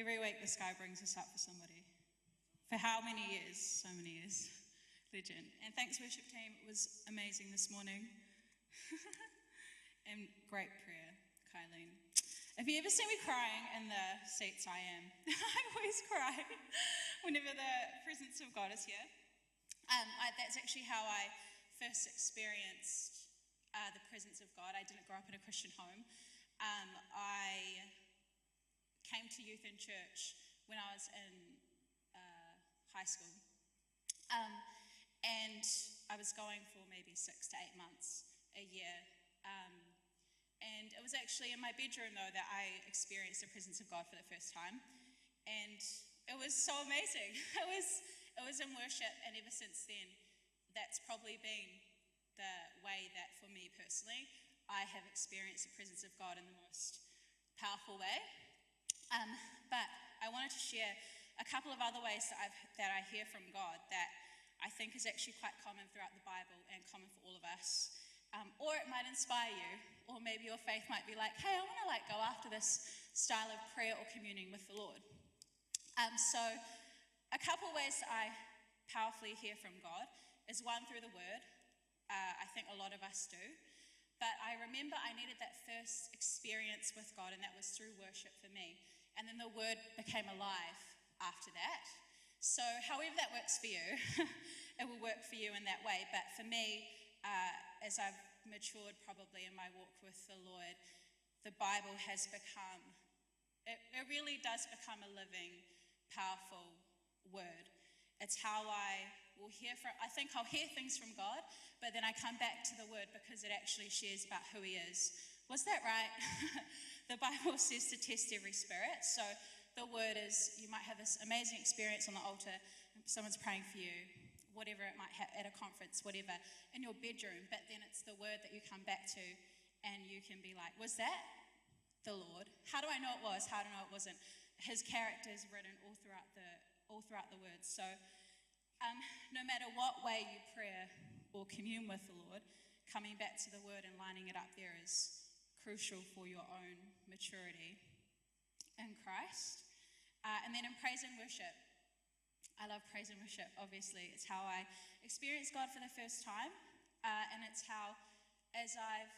Every week this guy brings us up for somebody. For how many years? So many years. Legend. And thanks, worship team. It was amazing this morning. And great prayer, Kylene. If you ever see me crying in the seats I am, I always cry whenever the presence of God is here. That's actually how I first experienced the presence of God. I didn't grow up in a Christian home. I came to youth in church when I was in high school. And I was going for maybe 6 to 8 months a year. And it was actually in my bedroom, though, that I experienced the presence of God for the first time. And it was so amazing. It was in worship, and ever since then, that's probably been the way that, for me personally, I have experienced the presence of God in the most powerful way. But I wanted to share a couple of other ways that I hear from God that I think is actually quite common throughout the Bible and common for all of us. Or it might inspire you, or maybe your faith might be like, hey, I want to go after this style of prayer or communing with the Lord. So a couple of ways that I powerfully hear from God is one, through the Word. I think a lot of us do. But I remember I needed that first experience with God, and that was through worship for me. And then the Word became alive after that. So however that works for you, it will work for you in that way. But for me, as I've matured probably in my walk with the Lord, the Bible has become, it really does become a living, powerful word. It's how I will hear from, I think I'll hear things from God, but then I come back to the word because it actually shares about who he is. Was that right? The Bible says to test every spirit. So the word is, you might have this amazing experience on the altar, someone's praying for you, whatever it might have, at a conference, whatever, in your bedroom, but then it's the word that you come back to, and you can be like, was that the Lord? How do I know it was? How do I know it wasn't? His character is written all throughout the word. So no matter what way you pray or commune with the Lord, coming back to the word and lining it up there is crucial for your own maturity in Christ. And then in praise and worship, I love praise and worship, obviously. It's how I experienced God for the first time. And it's how, as I've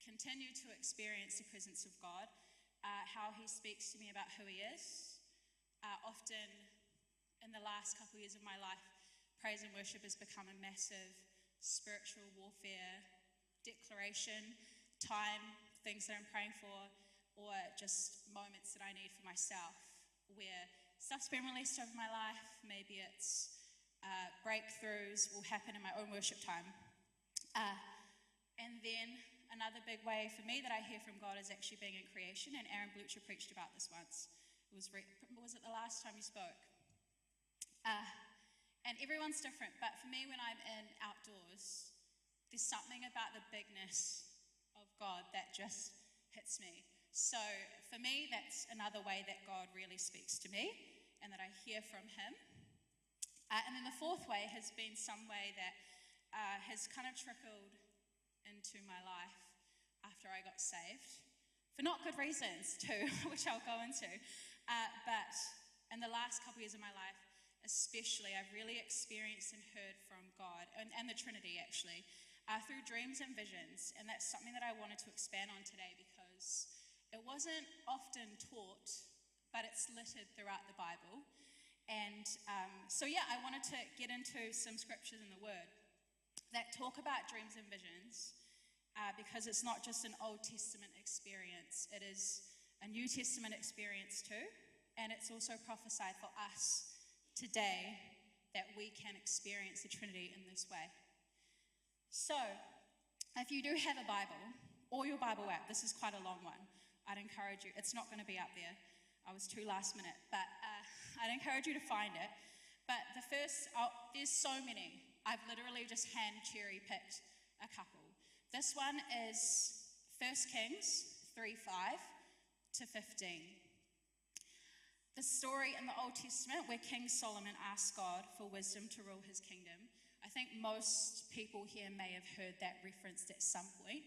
continued to experience the presence of God, how he speaks to me about who he is. Often in the last couple of years of my life, praise and worship has become a massive spiritual warfare declaration, time, things that I'm praying for, or just moments that I need for myself, where stuff's been released over my life. Maybe it's breakthroughs will happen in my own worship time. And then another big way for me that I hear from God is actually being in creation, and Aaron Blucher preached about this once. Was it the last time you spoke? And everyone's different, but for me, when I'm in outdoors, there's something about the bigness of God that just hits me. So for me, that's another way that God really speaks to me and that I hear from him. And then the fourth way has been some way that has kind of trickled into my life after I got saved, for not good reasons too, which I'll go into. But in the last couple of years of my life, especially, I've really experienced and heard from God, and the Trinity actually, through dreams and visions. And that's something that I wanted to expand on today because it wasn't often taught, but it's littered throughout the Bible. And I wanted to get into some scriptures in the Word that talk about dreams and visions, because it's not just an Old Testament experience, it is a New Testament experience too, and it's also prophesied for us today that we can experience the Trinity in this way. So, if you do have a Bible, or your Bible app, this is quite a long one, I'd encourage you, it's not going to be up there, I was too last minute, but I'd encourage you to find it. But the first, there's so many, I've literally just hand cherry picked a couple. This one is 1 Kings 3:5 to 15. The story in the Old Testament where King Solomon asked God for wisdom to rule his kingdom. I think most people here may have heard that referenced at some point.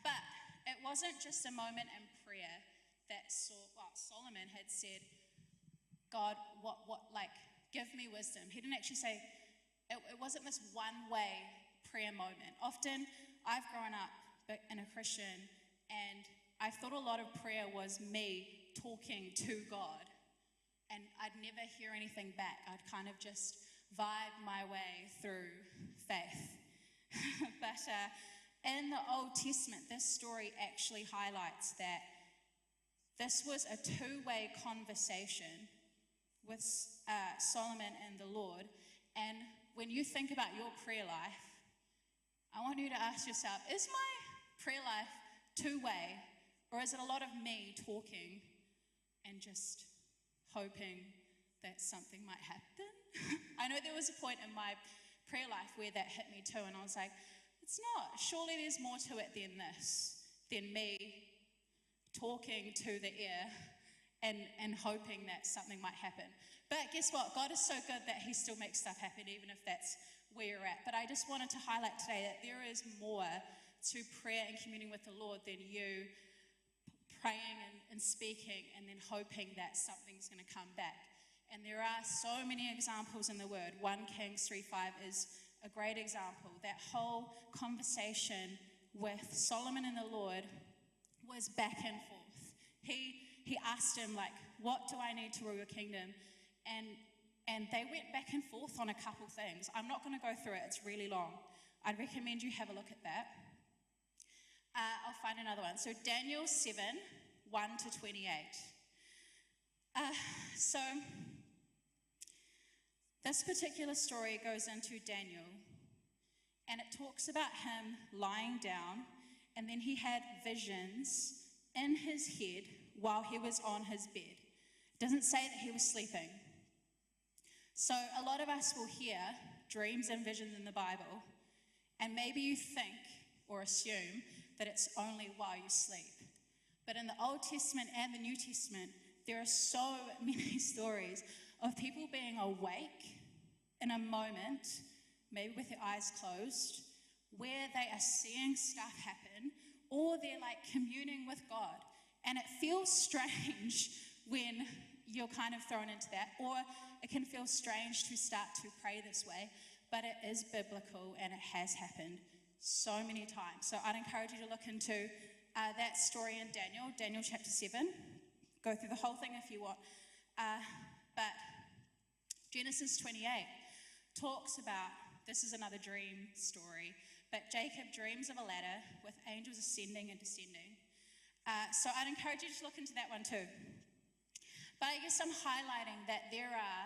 But it wasn't just a moment in prayer that Solomon had said, God, give me wisdom. He didn't actually say, it wasn't this one-way prayer moment. Often, I've grown up in a Christian, and I thought a lot of prayer was me talking to God, and I'd never hear anything back. I'd kind of just vibe my way through faith. But in the Old Testament, this story actually highlights that this was a two-way conversation with Solomon and the Lord. And when you think about your prayer life, I want you to ask yourself, is my prayer life two-way, or is it a lot of me talking and just hoping that something might happen? I know there was a point in my prayer life where that hit me too, and I was like, it's not. Surely there's more to it than this, than me talking to the air and hoping that something might happen. But guess what? God is so good that he still makes stuff happen, even if that's where you're at. But I just wanted to highlight today that there is more to prayer and communing with the Lord than you praying and speaking and then hoping that something's going to come back. And there are so many examples in the Word. 1 Kings 3:5 is a great example. That whole conversation with Solomon and the Lord was back and forth. He asked him, what do I need to rule your kingdom? And they went back and forth on a couple things. I'm not going to go through it. It's really long. I'd recommend you have a look at that. I'll find another one. So Daniel 7, 1 to 28. So this particular story goes into Daniel, and it talks about him lying down, and then he had visions in his head while he was on his bed. It doesn't say that he was sleeping. So a lot of us will hear dreams and visions in the Bible, and maybe you think or assume that it's only while you sleep. But in the Old Testament and the New Testament, there are so many stories of people being awake in a moment, maybe with their eyes closed, where they are seeing stuff happen, or they're communing with God. And it feels strange when you're kind of thrown into that, or it can feel strange to start to pray this way, but it is biblical and it has happened so many times. So I'd encourage you to look into that story in Daniel chapter 7. Go through the whole thing if you want. But Genesis 28 talks about, this is another dream story, but Jacob dreams of a ladder with angels ascending and descending. So I'd encourage you to look into that one too. But I guess I'm highlighting that there are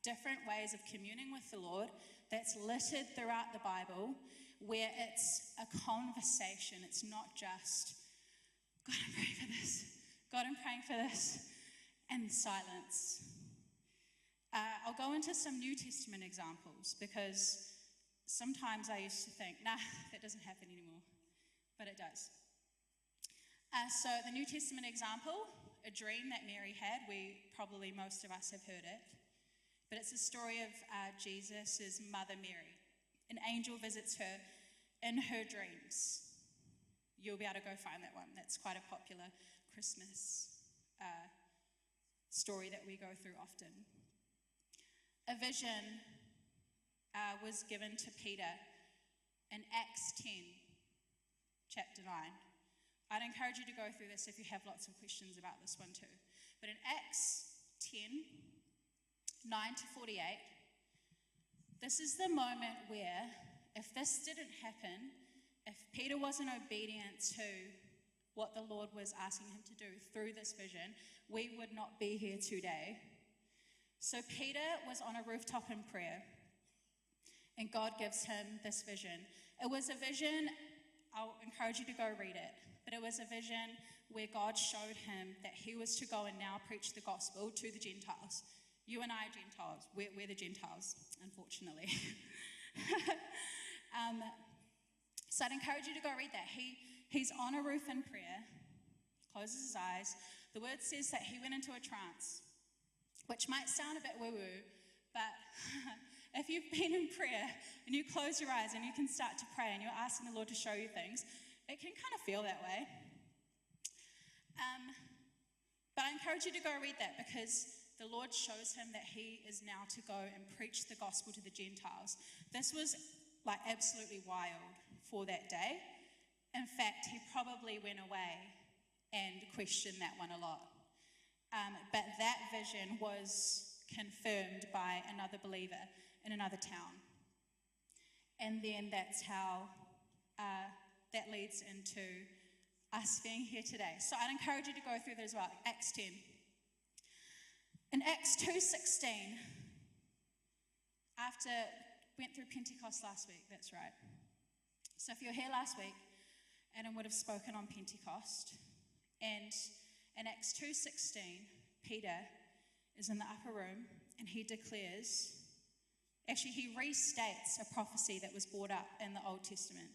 different ways of communing with the Lord that's littered throughout the Bible, where it's a conversation. It's not just, God, I'm praying for this. God, I'm praying for this. And silence. I'll go into some New Testament examples, because sometimes I used to think, nah, that doesn't happen anymore. But it does. So the New Testament example, a dream that Mary had, most of us have heard it. But it's the story of Jesus' mother Mary. An angel visits her in her dreams. You'll be able to go find that one. That's quite a popular Christmas story that we go through often. A vision was given to Peter in Acts 10, chapter 9. I'd encourage you to go through this if you have lots of questions about this one too. But in Acts 10, 9 to 48, this is the moment where, if this didn't happen, if Peter wasn't obedient to what the Lord was asking him to do through this vision, we would not be here today. So Peter was on a rooftop in prayer, and God gives him this vision. It was a vision, I'll encourage you to go read it, but it was a vision where God showed him that he was to go and now preach the gospel to the Gentiles. You and I are Gentiles. We're the Gentiles, unfortunately. So I'd encourage you to go read that. He's on a roof in prayer, closes his eyes. The word says that he went into a trance, which might sound a bit woo-woo, but if you've been in prayer and you close your eyes and you can start to pray and you're asking the Lord to show you things, it can kind of feel that way. encourage you to go read that, because the Lord shows him that he is now to go and preach the gospel to the Gentiles. This was like absolutely wild for that day. In fact, he probably went away and questioned that one a lot. But that vision was confirmed by another believer in another town. And then that's how that leads into us being here today. So I'd encourage you to go through that as well. Acts 10. In Acts 2:16, after went through Pentecost last week, that's right. So if you were here last week, Adam would have spoken on Pentecost. And in Acts 2:16, Peter is in the upper room and he declares, actually he restates a prophecy that was brought up in the Old Testament.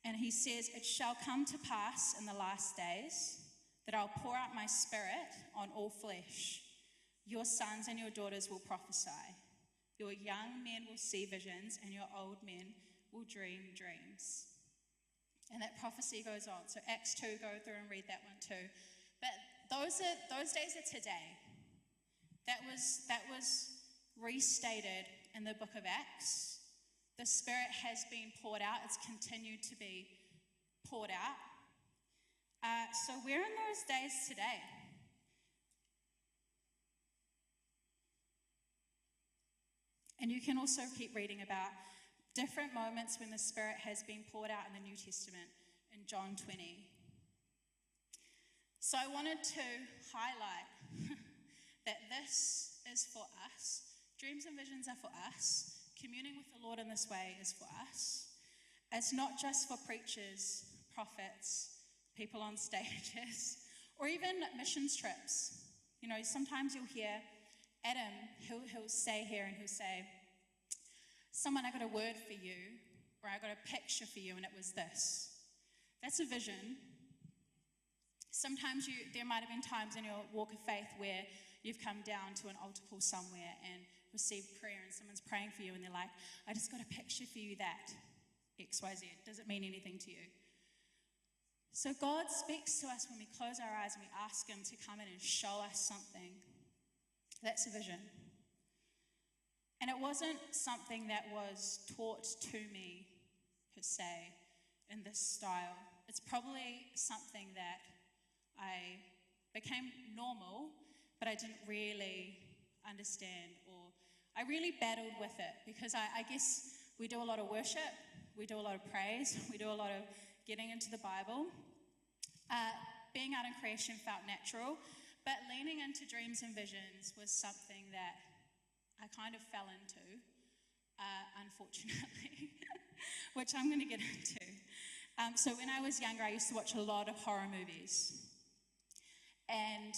And he says, "It shall come to pass in the last days that I'll pour out my spirit on all flesh. Your sons and your daughters will prophesy. Your young men will see visions, and your old men will dream dreams." And that prophecy goes on. So Acts 2, go through and read that one too. But those days are today. That was restated in the book of Acts. The Spirit has been poured out. It's continued to be poured out. So we're in those days today. And you can also keep reading about different moments when the Spirit has been poured out in the New Testament in John 20. So I wanted to highlight that this is for us. Dreams and visions are for us. Communing with the Lord in this way is for us. It's not just for preachers, prophets, people on stages, or even missions trips. You know, sometimes you'll hear Adam, he'll say here and he'll say, "Someone, I got a word for you," or "I got a picture for you, and it was this." That's a vision. Sometimes there might have been times in your walk of faith where you've come down to an altar call somewhere and received prayer, and someone's praying for you and they're like, "I just got a picture for you that XYZ. Does it mean anything to you?" So God speaks to us when we close our eyes and we ask him to come in and show us something. That's a vision. And it wasn't something that was taught to me, per se, in this style. It's probably something that I became normal, but I didn't really understand, or I really battled with it, because I guess we do a lot of worship, we do a lot of praise, we do a lot of getting into the Bible. Being out in creation felt natural, but leaning into dreams and visions was something that I kind of fell into, unfortunately, which I'm going to get into. So when I was younger, I used to watch a lot of horror movies. And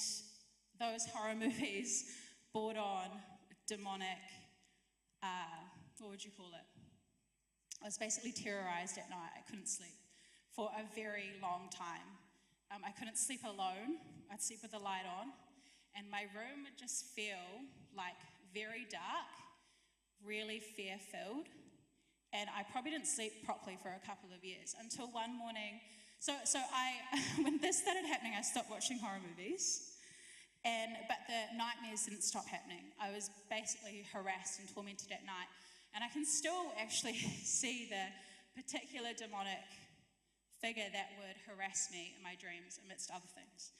those horror movies brought on demonic, what would you call it? I was basically terrorized at night. I couldn't sleep for a very long time. I couldn't sleep alone. I'd sleep with the light on. And my room would just feel like very dark, really fear-filled. And I probably didn't sleep properly for a couple of years until one morning. So when this started happening, I stopped watching horror movies. But the nightmares didn't stop happening. I was basically harassed and tormented at night. And I can still actually see the particular demonic figure that would harass me in my dreams, amidst other things.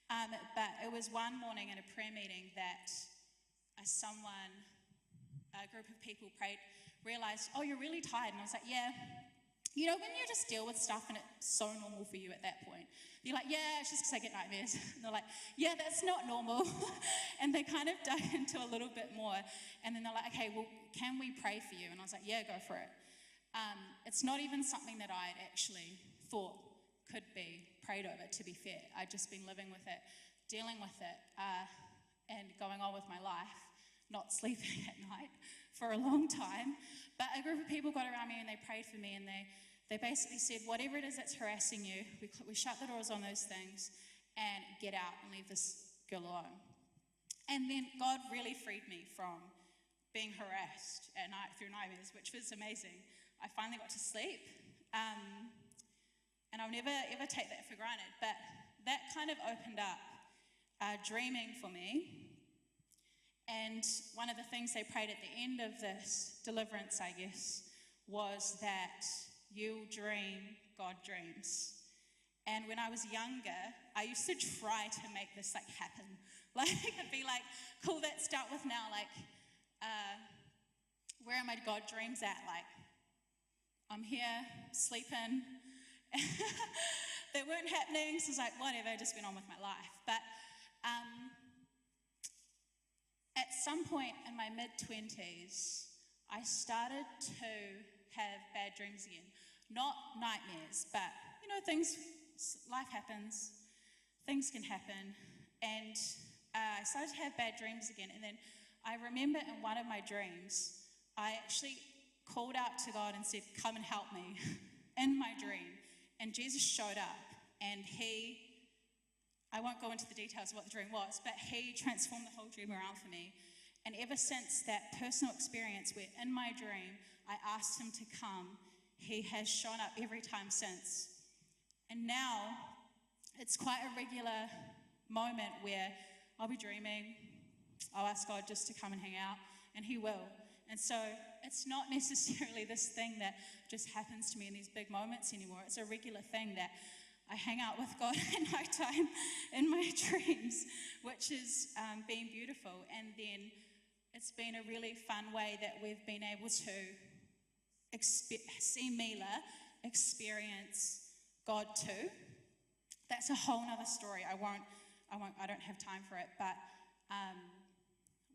But it was one morning in a prayer meeting that a group of people realized, "Oh, you're really tired." And I was like, "Yeah." You know, when you just deal with stuff and it's so normal for you at that point, you're like, "Yeah, it's just because I get nightmares." And they're like, "Yeah, that's not normal." And they kind of dug into a little bit more. And then they're like, "Okay, well, can we pray for you?" And I was like, "Yeah, go for it." It's not even something that I'd actually thought could be prayed over, to be fair. I'd just been living with it, dealing with it, and going on with my life, not sleeping at night for a long time. But a group of people got around me and they prayed for me, and they basically said, "Whatever it is that's harassing you, we shut the doors on those things and get out and leave this girl alone." And then God really freed me from being harassed at night through nightmares, which was amazing. I finally got to sleep. And I'll never ever take that for granted. But that kind of opened up dreaming for me. And one of the things they prayed at the end of this deliverance, I guess, was that you'll dream, God dreams. And when I was younger, I used to try to make this happen. It'd be like, cool, that's dealt with now. Where are my God dreams at? I'm here, sleeping. They weren't happening, so I was like, whatever, I just went on with my life. But at some point in my mid-20s, I started to have bad dreams again. Not nightmares, but, life happens, things can happen. And I started to have bad dreams again. And then I remember in one of my dreams, I actually called out to God and said, come and help me in my dream. And Jesus showed up, and I won't go into the details of what the dream was, but he transformed the whole dream around for me. And ever since that personal experience where in my dream I asked him to come, he has shown up every time since. And now it's quite a regular moment where I'll be dreaming, I'll ask God just to come and hang out, and he will. And so it's not necessarily this thing that just happens to me in these big moments anymore. It's a regular thing that I hang out with God at night time in my dreams, which has been beautiful. And then it's been a really fun way that we've been able to see Mila experience God too. That's a whole nother story. I don't have time for it. But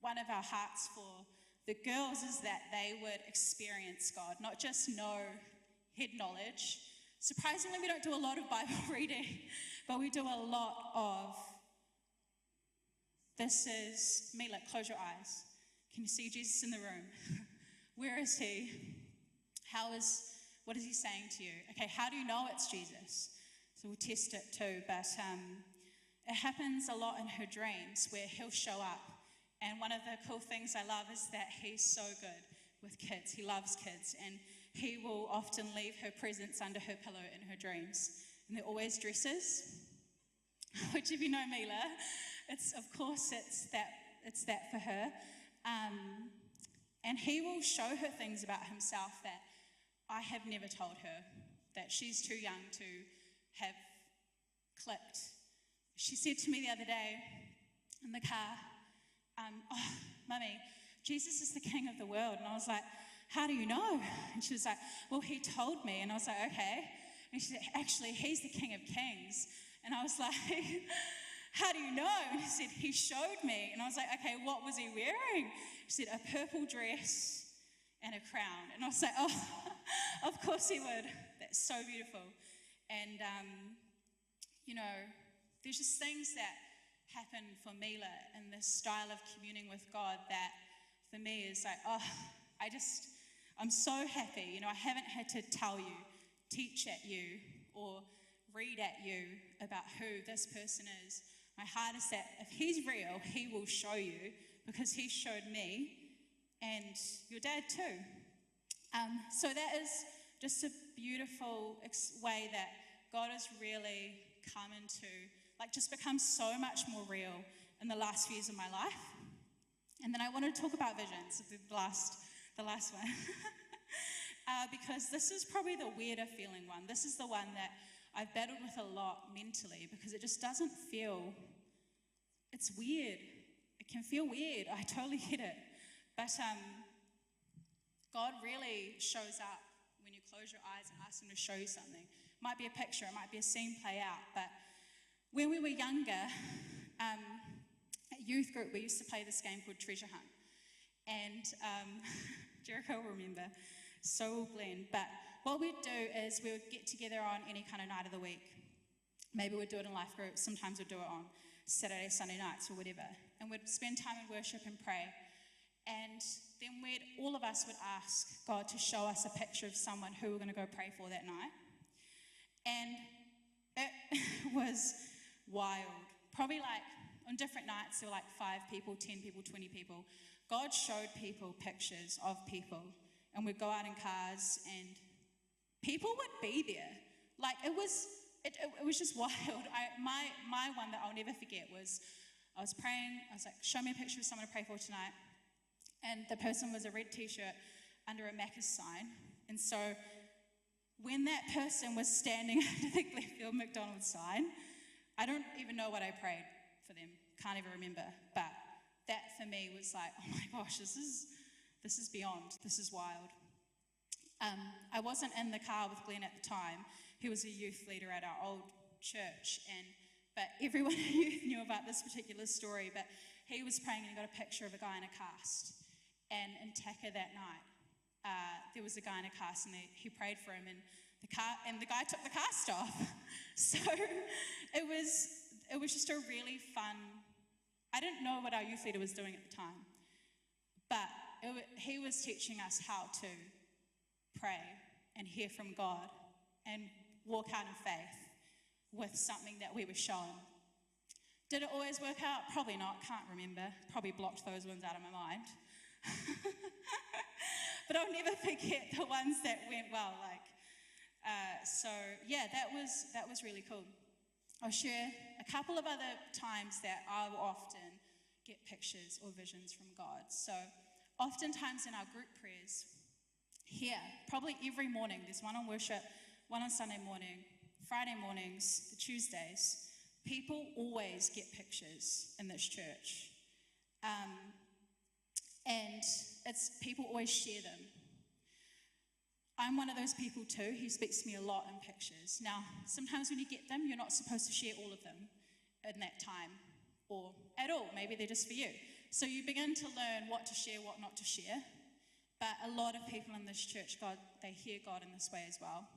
one of our hearts for the girls is that they would experience God, not just know head knowledge. Surprisingly, we don't do a lot of Bible reading, but we do a lot of, this is, Mila, close your eyes. Can you see Jesus in the room? Where is he? What is he saying to you? Okay, how do you know it's Jesus? So we'll test it too, but it happens a lot in her dreams where he'll show up. And one of the cool things I love is that he's so good with kids. He loves kids, and he will often leave her presents under her pillow in her dreams. And they're always dresses, which if you know Mila, it's that for her. And he will show her things about himself that I have never told her, that she's too young to have clicked. She said to me the other day in the car, Mummy, Jesus is the King of the world. And I was like, how do you know? And she was like, well, he told me. And I was like, okay. And she said, actually, he's the King of Kings. And I was like, how do you know? And he said, he showed me. And I was like, okay, what was he wearing? She said, a purple dress and a crown. And I was like, oh, of course he would. That's so beautiful. And, there's just things that happen for Mila in this style of communing with God that for me is like, I'm so happy. I haven't had to tell you, teach at you, or read at you about who this person is. My heart is that if he's real, he will show you, because he showed me and your dad too. So that is just a beautiful way that God has really come into, just become so much more real in the last few years of my life. And then I want to talk about visions, the last one, because this is probably the weirder feeling one. This is the one that I've battled with a lot mentally, because it just doesn't feel, it's weird. It can feel weird. I totally get it. But God really shows up when you close your eyes and ask him to show you something. It might be a picture, it might be a scene play out. But when we were younger, at youth group, we used to play this game called Treasure Hunt. And Jericho will remember, so will Glenn. But what we'd do is we would get together on any kind of night of the week. Maybe we'd do it in life groups. Sometimes we'd do it on Saturday, Sunday nights or whatever. And we'd spend time in worship and pray. And then all of us would ask God to show us a picture of someone who we're going to go pray for that night. And it was wild. Probably on different nights, there were 5 people, 10 people, 20 people. God showed people pictures of people. And we'd go out in cars and people would be there. It was just wild. My one that I'll never forget was I was praying. I was like, show me a picture of someone to pray for tonight. And the person was a red t-shirt under a Macca's sign. And so when that person was standing under the Glenfield McDonald's sign, I don't even know what I prayed for them. Can't even remember. But that for me was like, oh my gosh, this is beyond. This is wild. I wasn't in the car with Glenn at the time. He was a youth leader at our old church, but everyone in youth knew about this particular story. But he was praying and he got a picture of a guy in a cast. And in Taka that night, there was a guy in a cast, and he prayed for him, and the guy took the cast off. So it was just a really fun. I didn't know what our youth leader was doing at the time, but he was teaching us how to pray and hear from God and walk out in faith with something that we were shown. Did it always work out? Probably not. Can't remember. Probably blocked those ones out of my mind. But I'll never forget the ones that went well. So yeah, that was really cool. I'll share a couple of other times that I will often get pictures or visions from God. So oftentimes in our group prayers here, probably every morning, there's one on worship, one on Sunday morning, Friday mornings, the Tuesdays, people always get pictures in this church. And people always share them. I'm one of those people too. He speaks to me a lot in pictures. Now, sometimes when you get them, you're not supposed to share all of them in that time or at all. Maybe they're just for you. So you begin to learn what to share, what not to share. But a lot of people in this church, they hear God in this way as well.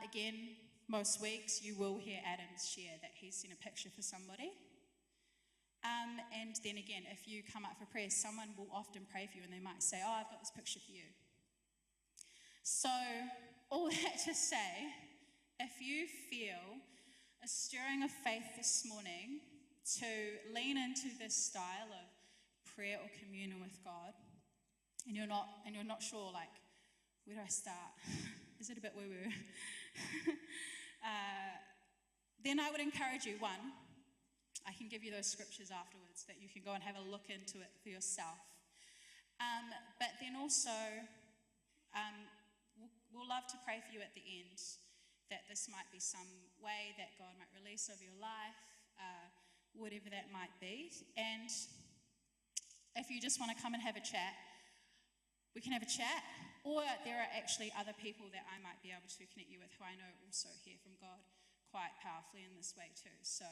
Again, most weeks you will hear Adam share that he's seen a picture for somebody. And then again, if you come up for prayer, someone will often pray for you and they might say, oh, I've got this picture for you. So, all that to say, if you feel a stirring of faith this morning to lean into this style of prayer or communion with God, and you're not sure, like, where do I start? Is it a bit woo-woo? Then I would encourage you, one, I can give you those scriptures afterwards that you can go and have a look into it for yourself. But then also, we'll love to pray for you at the end, that this might be some way that God might release over your life, whatever that might be. And if you just want to come and have a chat, we can have a chat. Or there are actually other people that I might be able to connect you with who I know also hear from God quite powerfully in this way too. So